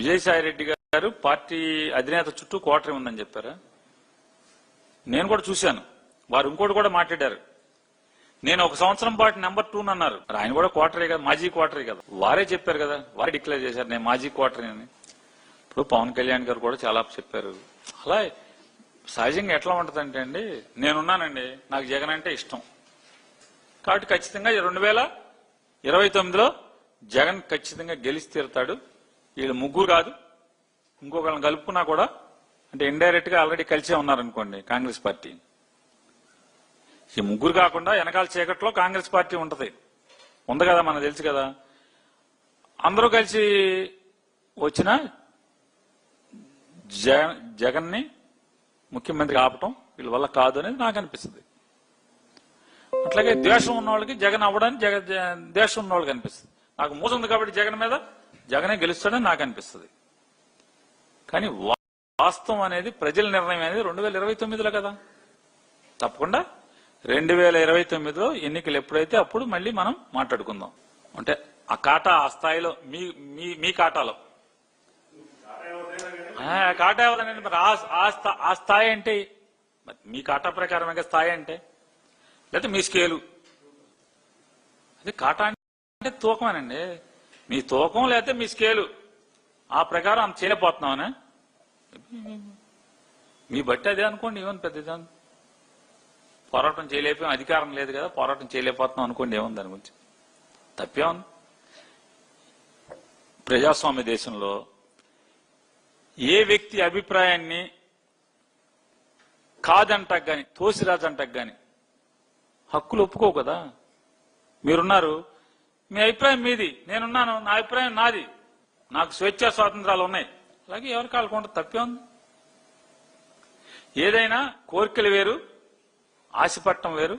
విజయసాయి రెడ్డి గారు పార్టీ అధినేత చుట్టూ కోటరీ ఉందని చెప్పారా? నేను కూడా చూశాను. వారు ఇంకోటి కూడా మాట్లాడారు. నేను 1 సంవత్సరం పాటు నెంబర్ 2 అన్నారు. ఆయన కూడా కోటరీ కదా, మాజీ కోటరీ కదా. వారే చెప్పారు కదా, వారే డిక్లేర్ చేశారు నేను మాజీ కోటరీ అని. ఇప్పుడు పవన్ కళ్యాణ్ గారు కూడా చాలా చెప్పారు. అలా సహజంగా ఎట్లా ఉంటుందంటే అండి, నేనున్నానండి, నాకు జగన్ అంటే ఇష్టం కాబట్టి ఖచ్చితంగా 2029లో జగన్ ఖచ్చితంగా గెలిచి తీరుతాడు. వీళ్ళు ముగ్గురు కాదు, ఇంకొకళ్ళని కలుపుకున్నా కూడా, అంటే ఇండైరెక్ట్ గా ఆల్రెడీ కలిసే ఉన్నారనుకోండి కాంగ్రెస్ పార్టీ. ఈ ముగ్గురు కాకుండా వెనకాల చీకట్లో కాంగ్రెస్ పార్టీ ఉంది కదా, మనకు తెలుసు కదా. అందరూ కలిసి వచ్చిన జగన్ ని ముఖ్యమంత్రి ఆపటం వీళ్ళ వల్ల కాదు అనేది నాకు అనిపిస్తుంది. అట్లాగే ద్వేషం ఉన్న వాళ్ళకి జగన్ అవ్వడానికి ద్వేషం ఉన్న వాళ్ళకి అనిపిస్తుంది. నాకు మోసం ఉంది కాబట్టి జగన్ మీద, జగనే గెలుస్తాడని నాకు అనిపిస్తుంది. కానీ వాస్తవం అనేది, ప్రజల నిర్ణయం అనేది 2029లో కదా. తప్పకుండా 2029లో ఎన్నికలు ఎప్పుడైతే అప్పుడు మళ్ళీ మనం మాట్లాడుకుందాం. అంటే ఆ కాటా ఆ స్థాయిలో మీ కాటాలో కాటా ఎవరనండి. మరి ఆ స్థాయి అంటే మీ కాటా ప్రకారమే స్థాయి అంటే, లేకపోతే మీ స్కేలు. అది కాటా అంటే తూకమేనండి. మీ తూకం లేకపోతే మీ స్కేలు ఆ ప్రకారం అంత చేయలేకపోతున్నామనే మీ బట్టి అదే అనుకోండి. ఏముంది పెద్దది, పోరాటం చేయలేకపోయాం, అధికారం లేదు కదా, పోరాటం చేయలేకపోతున్నాం అనుకోండి. ఏముంది దాని గురించి, తప్పేముంది? ప్రజాస్వామ్య దేశంలో ఏ వ్యక్తి అభిప్రాయాన్ని కాదంటకు గాని, తోసిరాజంటకు గాని హక్కులు ఒప్పుకో కదా. మీరున్నారు, మీ అభిప్రాయం మీది, నేనున్నాను, నా అభిప్రాయం నాది, నాకు స్వేచ్ఛా స్వాతంత్రాలు ఉన్నాయి. అలాగే ఎవరికి కాలుకుంటే తప్పే ఉంది. ఏదైనా కోరికలు వేరు, ఆశపట్టం వేరు,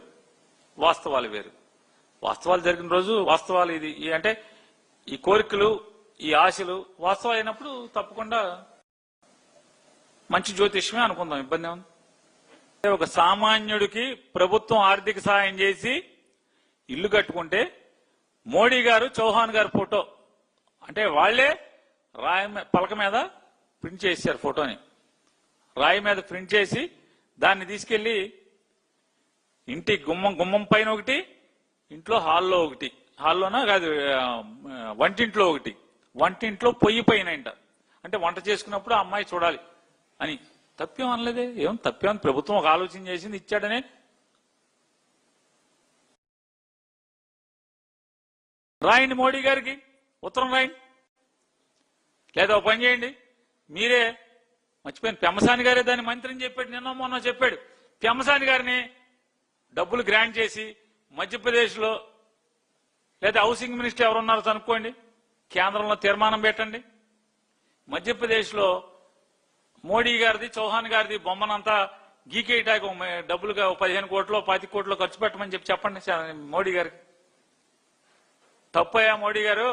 వాస్తవాలు వేరు. వాస్తవాలు జరిగిన రోజు వాస్తవాలు ఇది అంటే ఈ కోరికలు ఈ ఆశలు వాస్తవాలు అయినప్పుడు తప్పకుండా మంచి జ్యోతిష్యమే అనుకుందాం, ఇబ్బంది ఏముంది. ఒక సామాన్యుడికి ప్రభుత్వం ఆర్థిక సహాయం చేసి ఇల్లు కట్టుకుంటే మోడీ గారు చౌహాన్ గారు ఫోటో అంటే వాళ్లే రాయి పలక మీద ప్రింట్ చేశారు. ఫోటోని రాయి మీద ప్రింట్ చేసి దాన్ని తీసుకెళ్లి ఇంటి గుమ్మం పైన ఒకటి, ఇంట్లో హాల్లో ఒకటి, హాల్లోనా కాదు వంటింట్లో ఒకటి, వంటింట్లో పొయ్యి పైన అంటే వంట చేసుకున్నప్పుడు ఆ అమ్మాయి చూడాలి అని. తప్పేం అనలేదే, ఏం తప్పేం. ప్రభుత్వం ఒక ఆలోచన చేసింది, ఇచ్చాడనే. రాయండి మోడీ గారికి ఉత్తరం రాయండి, లేదా ఒక పని చేయండి మీరే. మర్చిపోయిన పెమ్మసాని గారే దాని మంత్రిని చెప్పాడు, నిన్న మొన్న చెప్పాడు. పెమ్మసాని గారిని డబ్బులు గ్రాంట్ చేసి మధ్యప్రదేశ్లో లేదా హౌసింగ్ మినిస్టర్ ఎవరున్నారో కనుక్కోండి, కేంద్రంలో తీర్మానం పెట్టండి. మధ్యప్రదేశ్లో మోడీ గారిది చౌహాన్ గారిది బొమ్మనంతా గీకేయటానికి డబ్బులుగా 15 కోట్లు 20 కోట్లు ఖర్చు పెట్టమని చెప్పండి మోడీ గారికి. తప్పయ్యా మోడీ గారు,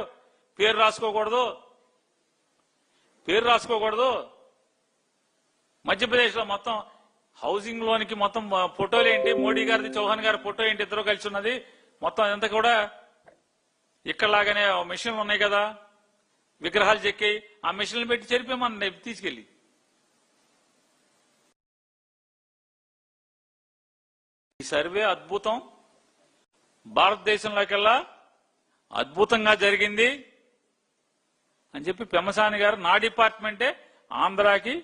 పేరు రాసుకోకూడదు. మధ్యప్రదేశ్లో మొత్తం హౌసింగ్ లోనికి మొత్తం ఫోటోలు ఏంటి, మోడీ గారిది చౌహాన్ గారి ఫోటో ఏంటి, ఇద్దరు కలిసి ఉన్నది మొత్తం అంతా కూడా ఇక్కడలాగానే మిషన్లు ఉన్నాయి కదా, విగ్రహాలు చెక్కి ఆ మిషన్లు పెట్టి చెరిపోమని తీసుకెళ్లి. ఈ సర్వే అద్భుతం, భారతదేశంలోకెల్లా అద్భుతంగా జరిగింది అని చెప్పి పెమ్మసాని గారు, నా డిపార్ట్మెంటే ఆంధ్రాకి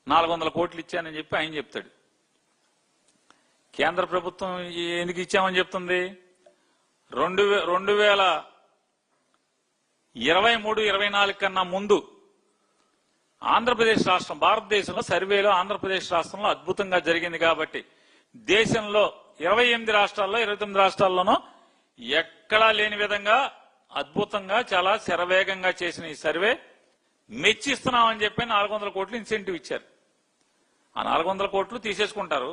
400 కోట్లు ఇచ్చానని చెప్పి ఆయన చెప్తాడు. కేంద్ర ప్రభుత్వం ఎందుకు ఇచ్చామని చెప్తుంది? 2023-24 కన్నా ముందు ఆంధ్రప్రదేశ్ రాష్ట్రం, భారతదేశంలో సర్వేలో ఆంధ్రప్రదేశ్ రాష్ట్రంలో అద్భుతంగా జరిగింది కాబట్టి, దేశంలో 28 రాష్ట్రాల్లో 29 రాష్ట్రాల్లోనూ ఎక్కడా లేని విధంగా అద్భుతంగా చాలా శరవేగంగా చేసిన ఈ సర్వే మెచ్చిస్తున్నామని చెప్పి 400 కోట్లు ఇన్సెంటివ్ ఇచ్చారు. ఆ 400 కోట్లు తీసేసుకుంటారు.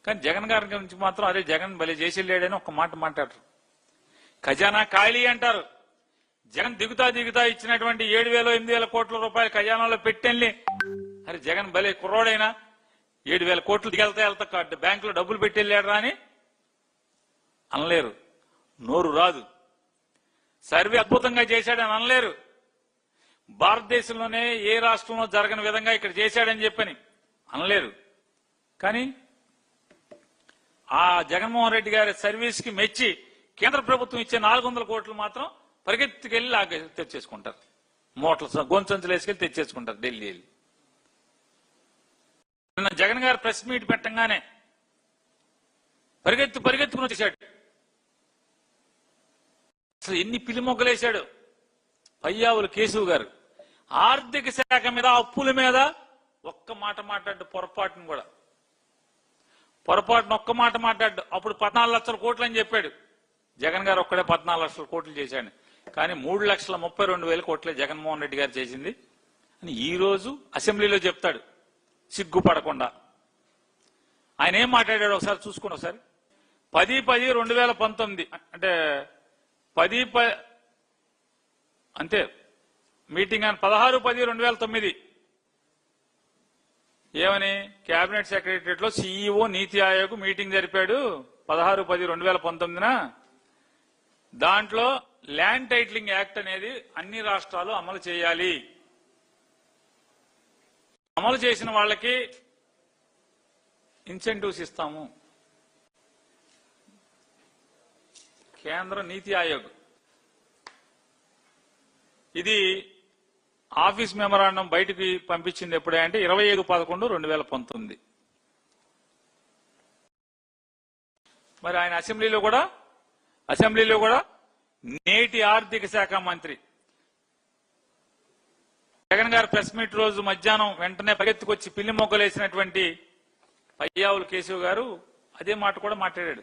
కానీ జగన్ గారి గురించి మాత్రం అదే జగన్ భలే చేసేళ్ళాడని ఒక మాట మాట్లాడరు. ఖజానా ఖాళీ అంటారు. జగన్ దిగుతా ఇచ్చినటువంటి 7,000-8,000 కోట్ల రూపాయలు ఖజానాలో పెట్టెళ్ళి, అరే జగన్ భలే కుర్రోడైనా 7,000 కోట్లు వెళ్తా బ్యాంకులో డబ్బులు పెట్టెళ్ళాడరా అని అనలేరు, నోరు రాదు. సర్వే అద్భుతంగా చేశాడని అనలేరు. భారతదేశంలోనే ఏ రాష్ట్రంలో జరగని విధంగా ఇక్కడ చేశాడని చెప్పని అనలేరు. కానీ ఆ జగన్మోహన్ రెడ్డి గారి సర్వీస్ కి మెచ్చి కేంద్ర ప్రభుత్వం ఇచ్చే 400 కోట్లు మాత్రం పరిగెత్తుకెళ్లి తెచ్చేసుకుంటారు. మూటలు గొంచంచులు వేసుకెళ్లి తెచ్చేసుకుంటారు ఢిల్లీ వెళ్ళి. నిన్న జగన్ గారు ప్రెస్ మీట్ పెట్టంగానే పరిగెత్తుకుని వచ్చేసాడు. అసలు ఎన్ని పిలిమొగ్గలేశాడు పయ్యావులు కేశవ్ గారు. ఆర్థిక శాఖ మీద, అప్పుల మీద ఒక్క మాట మాట్లాడు, పొరపాటును ఒక్క మాట మాట్లాడు. అప్పుడు 14 లక్షల కోట్లు అని చెప్పాడు. జగన్ గారు ఒక్కడే 14 లక్షల కోట్లు చేశాడు. కానీ 3,32,000 కోట్లే జగన్మోహన్ రెడ్డి గారు చేసింది అని ఈ రోజు అసెంబ్లీలో చెప్తాడు సిగ్గుపడకుండా. ఆయన ఏం మాట్లాడాడు ఒకసారి చూసుకోండి. ఒకసారి 10/10/2019 అంటే 10 అంతే మీటింగ్ అని 16/10/2009 ఏమని కేబినెట్ సెక్రటరియట్ లో సీఈఓ నీతి ఆయోగ్ మీటింగ్ జరిపాడు 16/10/2019. దాంట్లో ల్యాండ్ టైటిలింగ్ యాక్ట్ అనేది అన్ని రాష్ట్రాలు అమలు చేయాలి. అమలు చేసిన వాళ్ళకి ఇన్సెంటివ్స్ ఇస్తాము. కేంద్ర నీతి ఆయోగ్ ఇది ఆఫీస్ మెమరాండం బయటికి పంపించింది ఎప్పుడే అంటే 25/11/2019. మరి ఆయన అసెంబ్లీలో కూడా నేటి ఆర్థిక శాఖ మంత్రి జగన్ గారు ప్రెస్ మీట్ రోజు మధ్యాహ్నం వెంటనే పరిగెత్తుకొచ్చి పిల్లి మొగ్గలేసినటువంటి పయ్యావులు కేశవ్ గారు అదే మాట కూడా మాట్లాడాడు.